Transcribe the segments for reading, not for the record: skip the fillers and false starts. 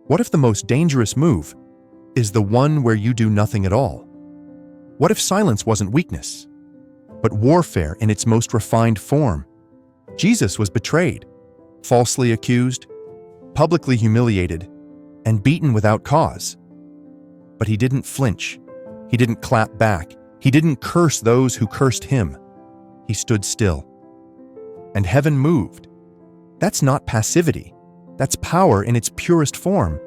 What if the most dangerous move is the one where you do nothing at all? What if silence wasn't weakness, but warfare in its most refined form? Jesus was betrayed, falsely accused, publicly humiliated, and beaten without cause. But he didn't flinch. He didn't clap back. He didn't curse those who cursed him. He stood still. And heaven moved. That's not passivity. That's power in its purest form,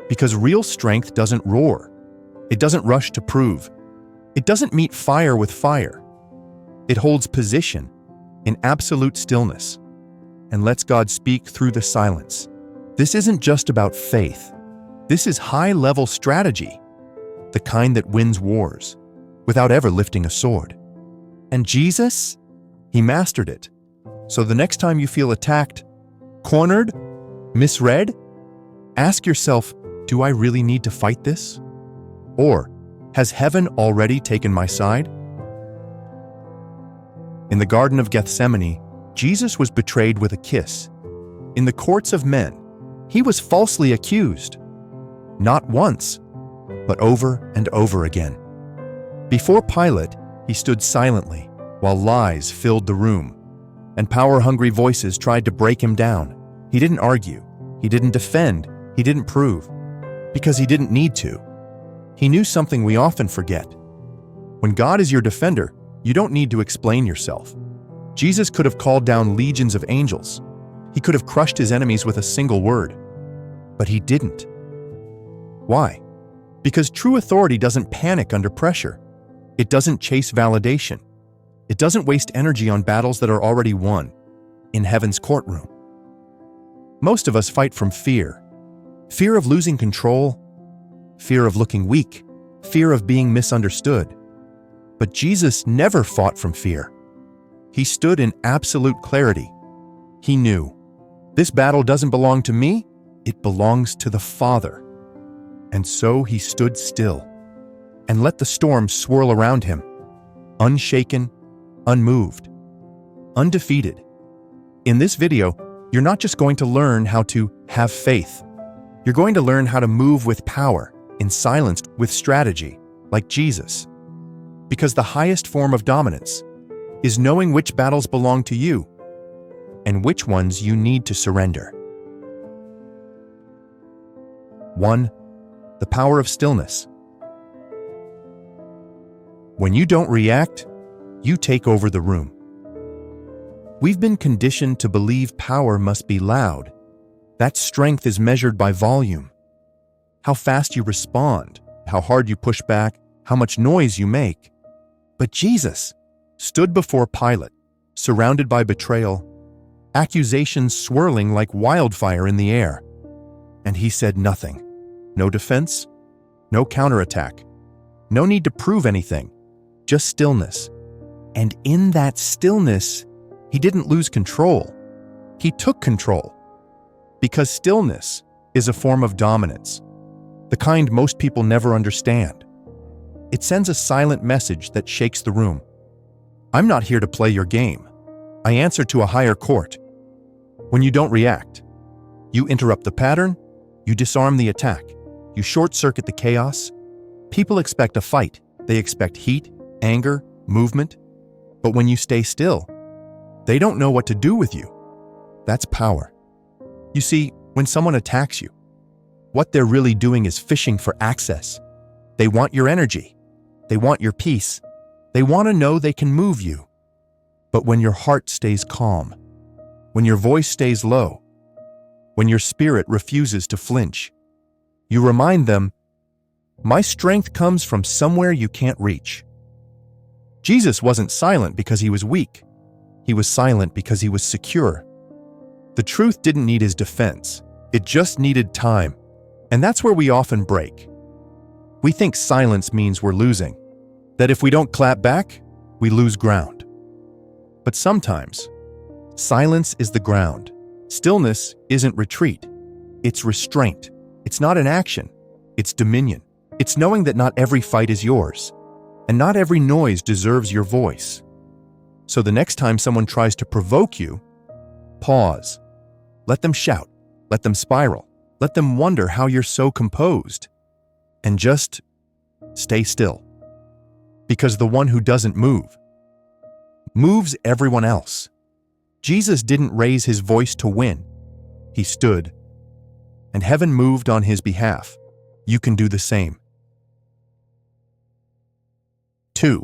because real strength doesn't roar. It doesn't rush to prove. It doesn't meet fire with fire. It holds position in absolute stillness and lets God speak through the silence. This isn't just about faith. This is high-level strategy, the kind that wins wars without ever lifting a sword. And Jesus, he mastered it. So the next time you feel attacked, cornered, misread, ask yourself, do I really need to fight this? Or has heaven already taken my side? In the Garden of Gethsemane, Jesus was betrayed with a kiss. In the courts of men, he was falsely accused. Not once, but over and over again. Before Pilate, he stood silently while lies filled the room, and power-hungry voices tried to break him down. He didn't argue. He didn't defend. He didn't prove, because he didn't need to. He knew something we often forget. When God is your defender, you don't need to explain yourself. Jesus could have called down legions of angels. He could have crushed his enemies with a single word. But he didn't. Why? Because true authority doesn't panic under pressure. It doesn't chase validation. It doesn't waste energy on battles that are already won in heaven's courtroom. Most of us fight from fear. Fear of losing control, fear of looking weak, fear of being misunderstood. But Jesus never fought from fear. He stood in absolute clarity. He knew, this battle doesn't belong to me, it belongs to the Father. And so he stood still and let the storm swirl around him, unshaken, unmoved, undefeated. In this video, you're not just going to learn how to have faith. You're going to learn how to move with power, in silence, with strategy, like Jesus. Because the highest form of dominance is knowing which battles belong to you and which ones you need to surrender. 1. The power of stillness. When you don't react, you take over the room. We've been conditioned to believe power must be loud. That strength is measured by volume. How fast you respond, how hard you push back, how much noise you make. But Jesus stood before Pilate, surrounded by betrayal, accusations swirling like wildfire in the air. And he said nothing. No defense, no counterattack, no need to prove anything, just stillness. And in that stillness, he didn't lose control. He took control. Because stillness is a form of dominance, the kind most people never understand. It sends a silent message that shakes the room. I'm not here to play your game. I answer to a higher court. When you don't react, you interrupt the pattern, you disarm the attack, you short-circuit the chaos. People expect a fight. They expect heat, anger, movement. But when you stay still, they don't know what to do with you. That's power. You see, when someone attacks you, what they're really doing is fishing for access. They want your energy. They want your peace. They want to know they can move you. But when your heart stays calm, when your voice stays low, when your spirit refuses to flinch, you remind them, my strength comes from somewhere you can't reach. Jesus wasn't silent because he was weak. He was silent because he was secure. The truth didn't need his defense. It just needed time. And that's where we often break. We think silence means we're losing, that if we don't clap back, we lose ground. But sometimes, silence is the ground. Stillness isn't retreat. It's restraint. It's not an action. It's dominion. It's knowing that not every fight is yours, and not every noise deserves your voice. So the next time someone tries to provoke you, pause. Let them shout. Let them spiral. Let them wonder how you're so composed. And just stay still. Because the one who doesn't move moves everyone else. Jesus didn't raise his voice to win. He stood, and heaven moved on his behalf. You can do the same. 2.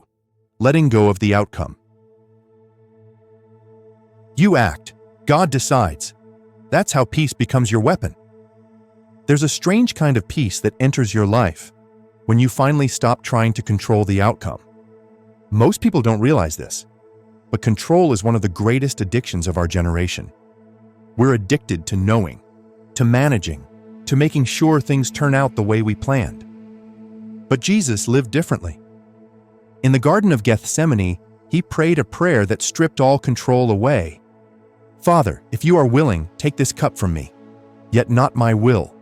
Letting go of the outcome. You act, God decides. That's how peace becomes your weapon. There's a strange kind of peace that enters your life when you finally stop trying to control the outcome. Most people don't realize this, but control is one of the greatest addictions of our generation. We're addicted to knowing, to managing, to making sure things turn out the way we planned. But Jesus lived differently. In the Garden of Gethsemane, he prayed a prayer that stripped all control away. Father, if you are willing, take this cup from me. Yet not my will,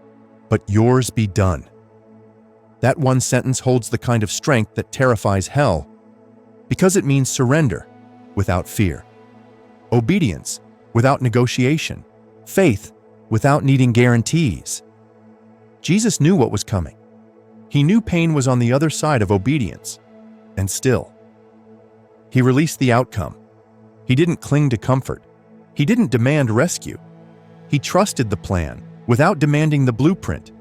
but yours be done. That one sentence holds the kind of strength that terrifies hell, because it means surrender without fear, obedience without negotiation, faith without needing guarantees. Jesus knew what was coming. He knew pain was on the other side of obedience, and still, he released the outcome. He didn't cling to comfort. He didn't demand rescue. He trusted the plan without demanding the blueprint,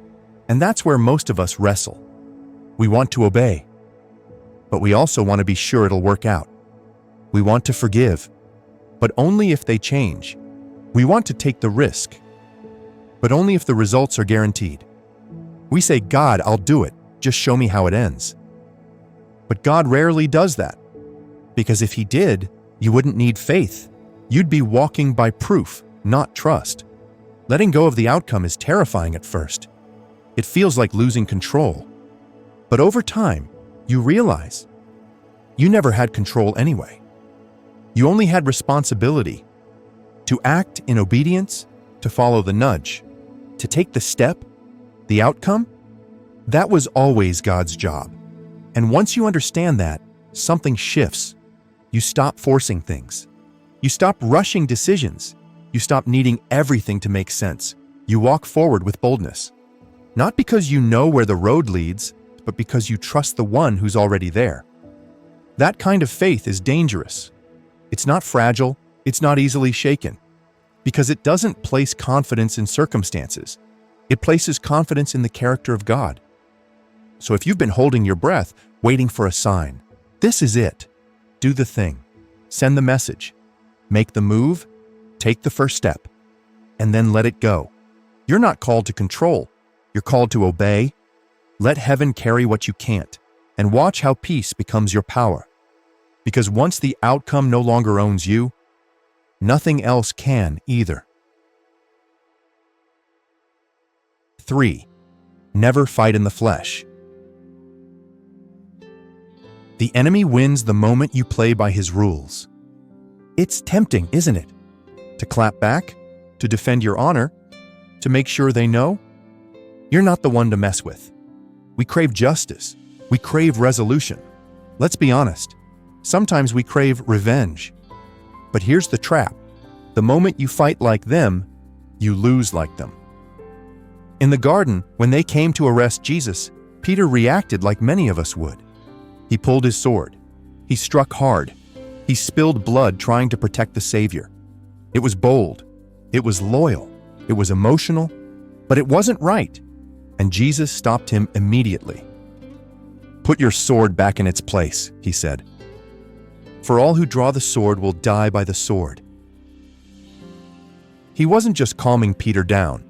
and that's where most of us wrestle. We want to obey, but we also want to be sure it'll work out. We want to forgive, but only if they change. We want to take the risk, but only if the results are guaranteed. We say, God, I'll do it, just show me how it ends. But God rarely does that, because if he did, you wouldn't need faith. You'd be walking by proof, not trust. Letting go of the outcome is terrifying at first. It feels like losing control. But over time, you realize you never had control anyway. You only had responsibility to act in obedience, to follow the nudge, to take the step, the outcome. That was always God's job. And once you understand that, something shifts. You stop forcing things. You stop rushing decisions. You stop needing everything to make sense. You walk forward with boldness. Not because you know where the road leads, but because you trust the one who's already there. That kind of faith is dangerous. It's not fragile. It's not easily shaken. Because it doesn't place confidence in circumstances. It places confidence in the character of God. So if you've been holding your breath, waiting for a sign, this is it. Do the thing. Send the message. Make the move. Take the first step. And then let it go. You're not called to control. You're called to obey. Let heaven carry what you can't, and watch how peace becomes your power. Because once the outcome no longer owns you, nothing else can either. 3. Never fight in the flesh. The enemy wins the moment you play by his rules. It's tempting, isn't it? To clap back, to defend your honor, to make sure they know. You're not the one to mess with. We crave justice. We crave resolution. Let's be honest. Sometimes we crave revenge. But here's the trap. The moment you fight like them, you lose like them. In the garden, when they came to arrest Jesus, Peter reacted like many of us would. He pulled his sword. He struck hard. He spilled blood trying to protect the Savior. It was bold. It was loyal. It was emotional. But it wasn't right. And Jesus stopped him immediately. Put your sword back in its place, he said. For all who draw the sword will die by the sword. He wasn't just calming Peter down.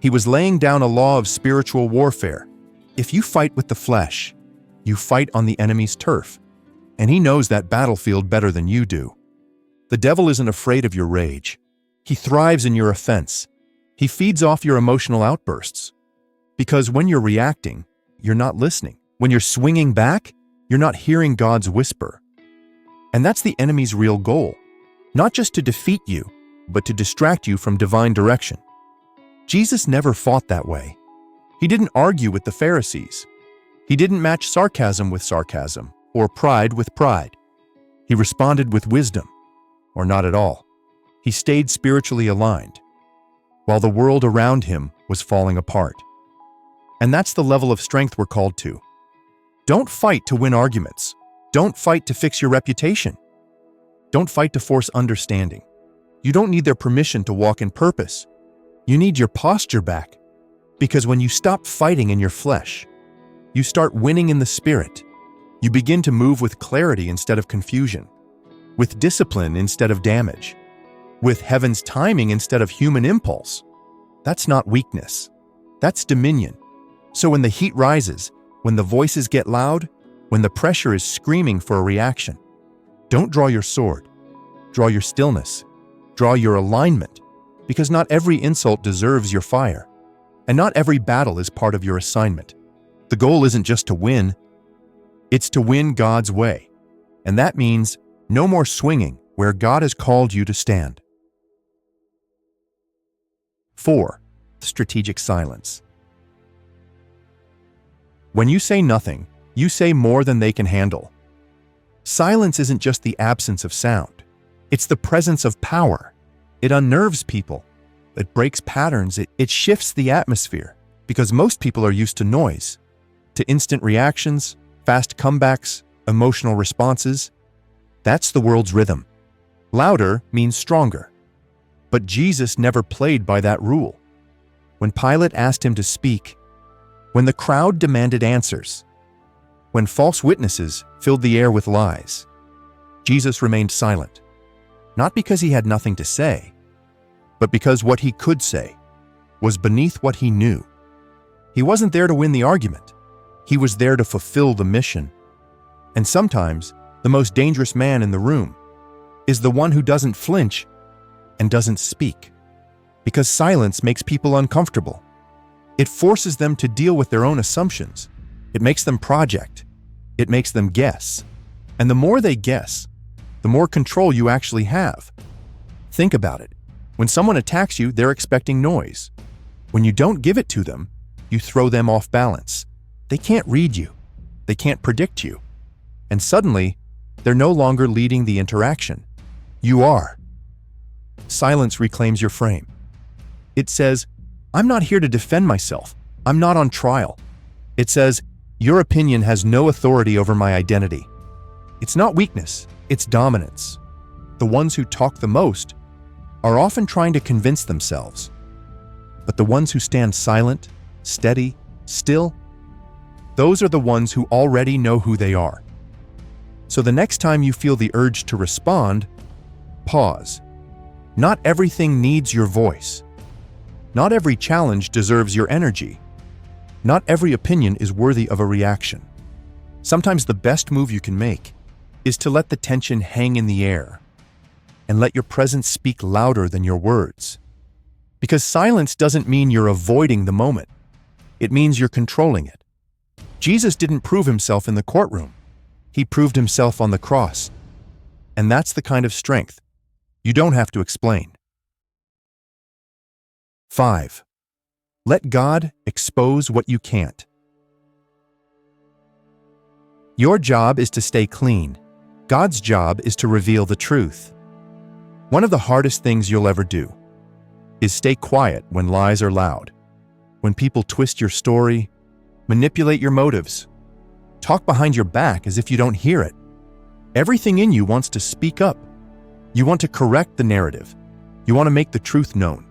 He was laying down a law of spiritual warfare. If you fight with the flesh, you fight on the enemy's turf. And he knows that battlefield better than you do. The devil isn't afraid of your rage. He thrives in your offense. He feeds off your emotional outbursts. Because when you're reacting, you're not listening. When you're swinging back, you're not hearing God's whisper. And that's the enemy's real goal. Not just to defeat you, but to distract you from divine direction. Jesus never fought that way. He didn't argue with the Pharisees. He didn't match sarcasm with sarcasm, or pride with pride. He responded with wisdom, or not at all. He stayed spiritually aligned. While the world around him was falling apart. And that's the level of strength we're called to. Don't fight to win arguments. Don't fight to fix your reputation. Don't fight to force understanding. You don't need their permission to walk in purpose. You need your posture back. Because when you stop fighting in your flesh, you start winning in the spirit. You begin to move with clarity instead of confusion, with discipline instead of damage, with heaven's timing instead of human impulse. That's not weakness. That's dominion. So when the heat rises, when the voices get loud, when the pressure is screaming for a reaction, don't draw your sword. Draw your stillness. Draw your alignment. Because not every insult deserves your fire. And not every battle is part of your assignment. The goal isn't just to win. It's to win God's way. And that means no more swinging where God has called you to stand. 4. Strategic silence. When you say nothing, you say more than they can handle. Silence isn't just the absence of sound. It's the presence of power. It unnerves people. It breaks patterns. It shifts the atmosphere. Because most people are used to noise, to instant reactions, fast comebacks, emotional responses. That's the world's rhythm. Louder means stronger. But Jesus never played by that rule. When Pilate asked him to speak, when the crowd demanded answers, when false witnesses filled the air with lies, Jesus remained silent. Not because he had nothing to say, but because what he could say was beneath what he knew. He wasn't there to win the argument. He was there to fulfill the mission. And sometimes, the most dangerous man in the room is the one who doesn't flinch and doesn't speak. Because silence makes people uncomfortable. It forces them to deal with their own assumptions. It makes them project. It makes them guess. And the more they guess, the more control you actually have. Think about it. When someone attacks you, they're expecting noise. When you don't give it to them, you throw them off balance. They can't read you. They can't predict you. And suddenly, they're no longer leading the interaction. You are. Silence reclaims your frame. It says, I'm not here to defend myself. I'm not on trial. It says, your opinion has no authority over my identity. It's not weakness, it's dominance. The ones who talk the most are often trying to convince themselves. But the ones who stand silent, steady, still, those are the ones who already know who they are. So the next time you feel the urge to respond, pause. Not everything needs your voice. Not every challenge deserves your energy. Not every opinion is worthy of a reaction. Sometimes the best move you can make is to let the tension hang in the air and let your presence speak louder than your words. Because silence doesn't mean you're avoiding the moment. It means you're controlling it. Jesus didn't prove himself in the courtroom. He proved himself on the cross. And that's the kind of strength you don't have to explain. 5. Let God expose what you can't. Your job is to stay clean. God's job is to reveal the truth. One of the hardest things you'll ever do is stay quiet when lies are loud, when people twist your story, manipulate your motives, talk behind your back as if you don't hear it. Everything in you wants to speak up. You want to correct the narrative. You want to make the truth known.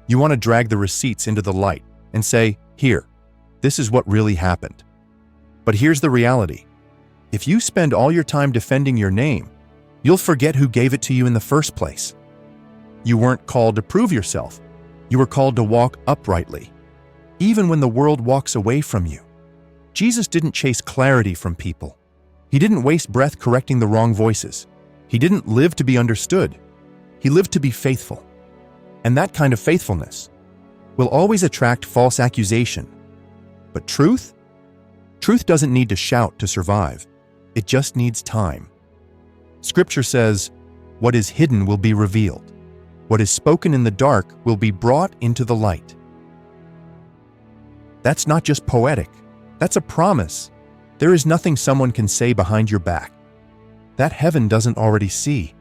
You want to drag the receipts into the light and say, here, this is what really happened. But here's the reality. If you spend all your time defending your name, you'll forget who gave it to you in the first place. You weren't called to prove yourself. You were called to walk uprightly, even when the world walks away from you. Jesus didn't chase clarity from people. He didn't waste breath correcting the wrong voices. He didn't live to be understood. He lived to be faithful. And that kind of faithfulness will always attract false accusation. But truth? Truth doesn't need to shout to survive. It just needs time. Scripture says, what is hidden will be revealed. What is spoken in the dark will be brought into the light. That's not just poetic. That's a promise. There is nothing someone can say behind your back that heaven doesn't already see.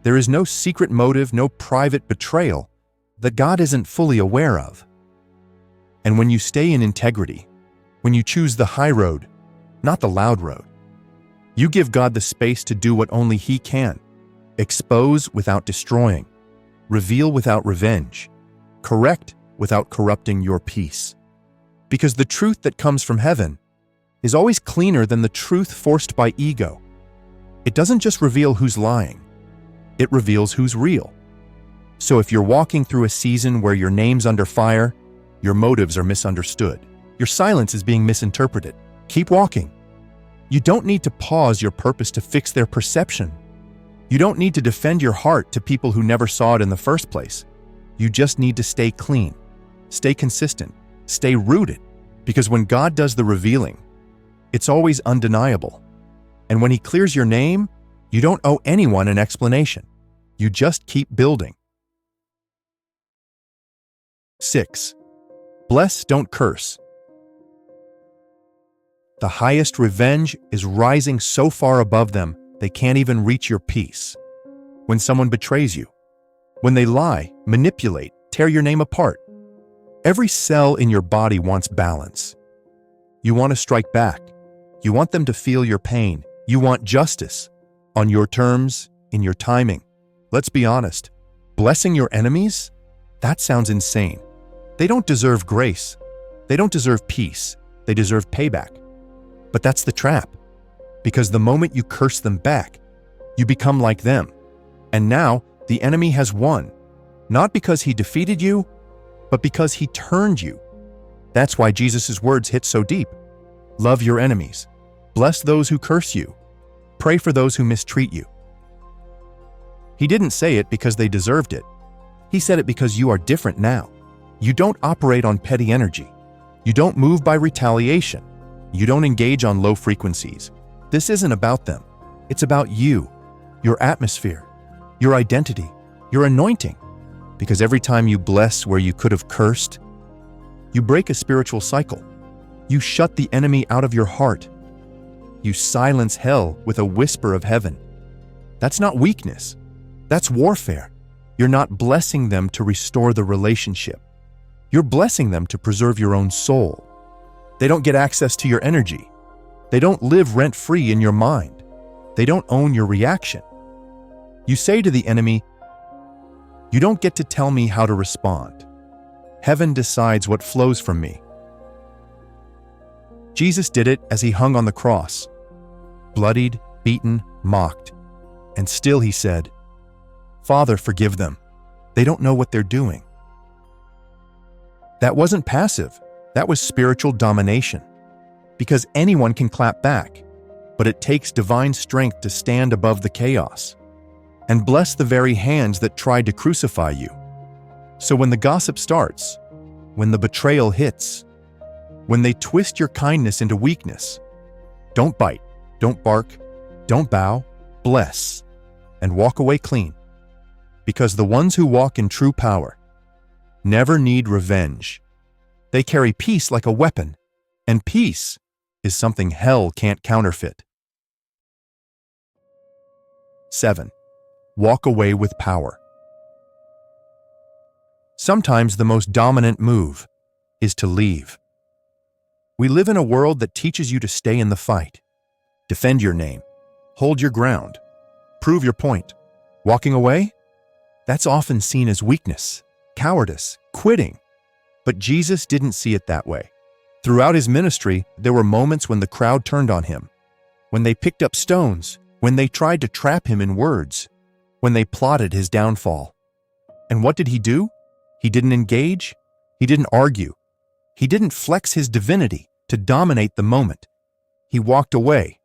There is no secret motive, no private betrayal that God isn't fully aware of. And when you stay in integrity, when you choose the high road, not the loud road, you give God the space to do what only He can: expose without destroying, reveal without revenge, correct without corrupting your peace. Because the truth that comes from heaven is always cleaner than the truth forced by ego. It doesn't just reveal who's lying, it reveals who's real. So if you're walking through a season where your name's under fire, your motives are misunderstood, your silence is being misinterpreted, keep walking. You don't need to pause your purpose to fix their perception. You don't need to defend your heart to people who never saw it in the first place. You just need to stay clean, stay consistent, stay rooted. Because when God does the revealing, it's always undeniable. And when He clears your name, you don't owe anyone an explanation. You just keep building. 6. Bless, don't curse. The highest revenge is rising so far above them they can't even reach your peace. When someone betrays you, when they lie, manipulate, tear your name apart, every cell in your body wants balance. You want to strike back. You want them to feel your pain. You want justice, on your terms, in your timing. Let's be honest, blessing your enemies? That sounds insane. They don't deserve grace. They don't deserve peace. They deserve payback. But that's the trap. Because the moment you curse them back, you become like them. And now the enemy has won. Not because he defeated you, but because he turned you. That's why Jesus' words hit so deep. Love your enemies. Bless those who curse you. Pray for those who mistreat you. He didn't say it because they deserved it. He said it because you are different now. You don't operate on petty energy. You don't move by retaliation. You don't engage on low frequencies. This isn't about them. It's about you, your atmosphere, your identity, your anointing. Because every time you bless where you could have cursed, you break a spiritual cycle. You shut the enemy out of your heart. You silence hell with a whisper of heaven. That's not weakness. That's warfare. You're not blessing them to restore the relationship. You're blessing them to preserve your own soul. They don't get access to your energy. They don't live rent-free in your mind. They don't own your reaction. You say to the enemy, "You don't get to tell me how to respond. Heaven decides what flows from me." Jesus did it as He hung on the cross, bloodied, beaten, mocked, and still He said, "Father, forgive them. They don't know what they're doing." That wasn't passive. That was spiritual domination. Because anyone can clap back, but it takes divine strength to stand above the chaos and bless the very hands that tried to crucify you. So when the gossip starts, when the betrayal hits, when they twist your kindness into weakness, don't bite, don't bark, don't bow, bless, and walk away clean. Because the ones who walk in true power never need revenge. They carry peace like a weapon, and peace is something hell can't counterfeit. 7. Walk away with power. Sometimes the most dominant move is to leave. We live in a world that teaches you to stay in the fight, defend your name, hold your ground, prove your point. Walking away? That's often seen as weakness, cowardice, quitting. But Jesus didn't see it that way. Throughout His ministry, there were moments when the crowd turned on Him, when they picked up stones, when they tried to trap Him in words, when they plotted His downfall. And what did He do? He didn't engage. He didn't argue. He didn't flex His divinity to dominate the moment. He walked away,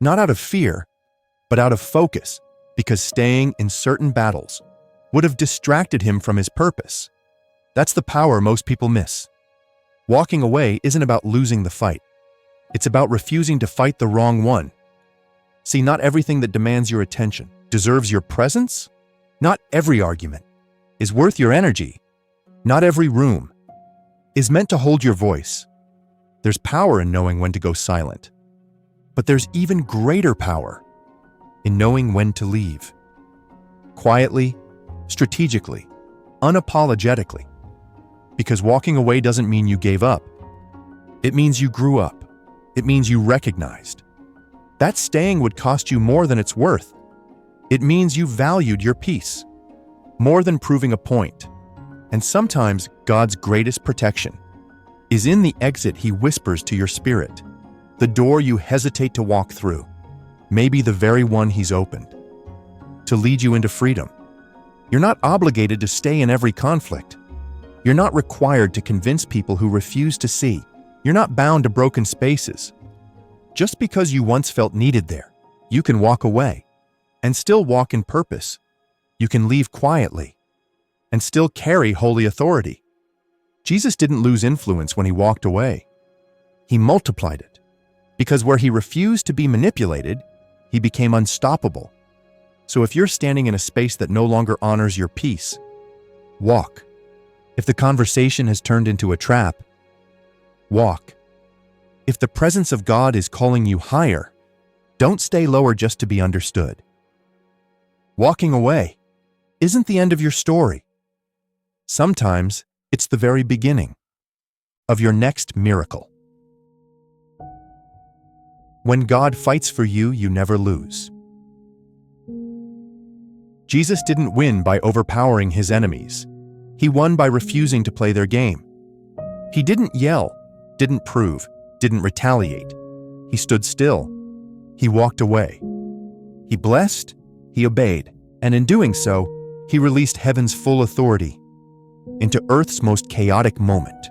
not out of fear, but out of focus, because staying in certain battles would have distracted Him from His purpose. That's the power most people miss. Walking away isn't about losing the fight. It's about refusing to fight the wrong one. See, not everything that demands your attention deserves your presence. Not every argument is worth your energy. Not every room is meant to hold your voice. There's power in knowing when to go silent. But there's even greater power in knowing when to leave. Quietly, strategically, unapologetically. Because walking away doesn't mean you gave up. It means you grew up. It means you recognized. That staying would cost you more than it's worth. It means you valued your peace, more than proving a point. And sometimes God's greatest protection is in the exit He whispers to your spirit, the door you hesitate to walk through, maybe the very one He's opened, to lead you into freedom. You're not obligated to stay in every conflict. You're not required to convince people who refuse to see. You're not bound to broken spaces. Just because you once felt needed there, you can walk away and still walk in purpose. You can leave quietly and still carry holy authority. Jesus didn't lose influence when He walked away. He multiplied it, because where He refused to be manipulated, He became unstoppable. So if you're standing in a space that no longer honors your peace, walk. If the conversation has turned into a trap, walk. If the presence of God is calling you higher, don't stay lower just to be understood. Walking away isn't the end of your story. Sometimes it's the very beginning of your next miracle. When God fights for you, you never lose. Jesus didn't win by overpowering His enemies. He won by refusing to play their game. He didn't yell, didn't prove, didn't retaliate. He stood still. He walked away. He blessed, He obeyed, and in doing so, He released heaven's full authority into earth's most chaotic moment.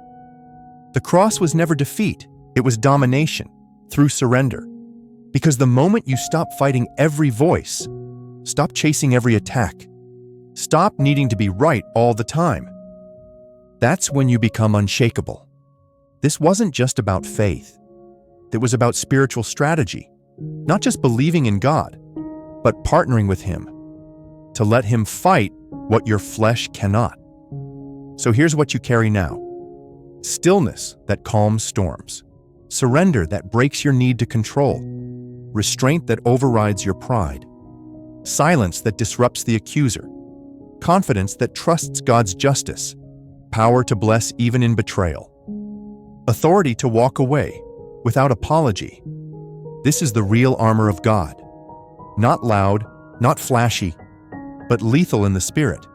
The cross was never defeat, it was domination through surrender. Because the moment you stop fighting every voice, stop chasing every attack, stop needing to be right all the time, that's when you become unshakable. This wasn't just about faith. It was about spiritual strategy, not just believing in God, but partnering with Him to let Him fight what your flesh cannot. So here's what you carry now: stillness that calms storms, surrender that breaks your need to control, restraint that overrides your pride, silence that disrupts the accuser, confidence that trusts God's justice, power to bless even in betrayal, authority to walk away without apology. This is the real armor of God. Not loud, not flashy, but lethal in the spirit.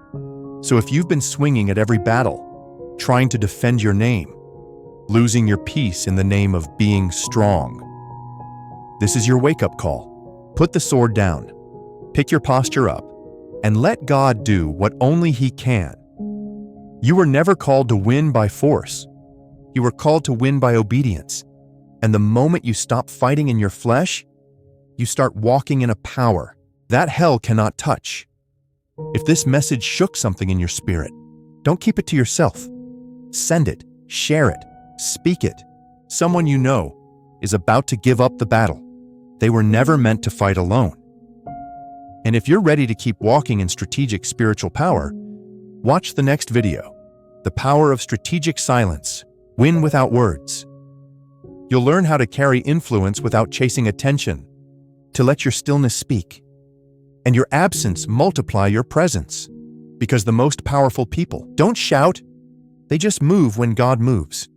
So if you've been swinging at every battle, trying to defend your name, losing your peace in the name of being strong, this is your wake-up call. Put the sword down, pick your posture up, and let God do what only He can. You were never called to win by force. You were called to win by obedience. And the moment you stop fighting in your flesh, you start walking in a power that hell cannot touch. If this message shook something in your spirit, don't keep it to yourself. Send it, share it, speak it. Someone you know is about to give up the battle. They were never meant to fight alone. And if you're ready to keep walking in strategic spiritual power, watch the next video, The Power of Strategic Silence, Win Without Words. You'll learn how to carry influence without chasing attention, to let your stillness speak, and your absence multiply your presence. Because the most powerful people don't shout, they just move when God moves.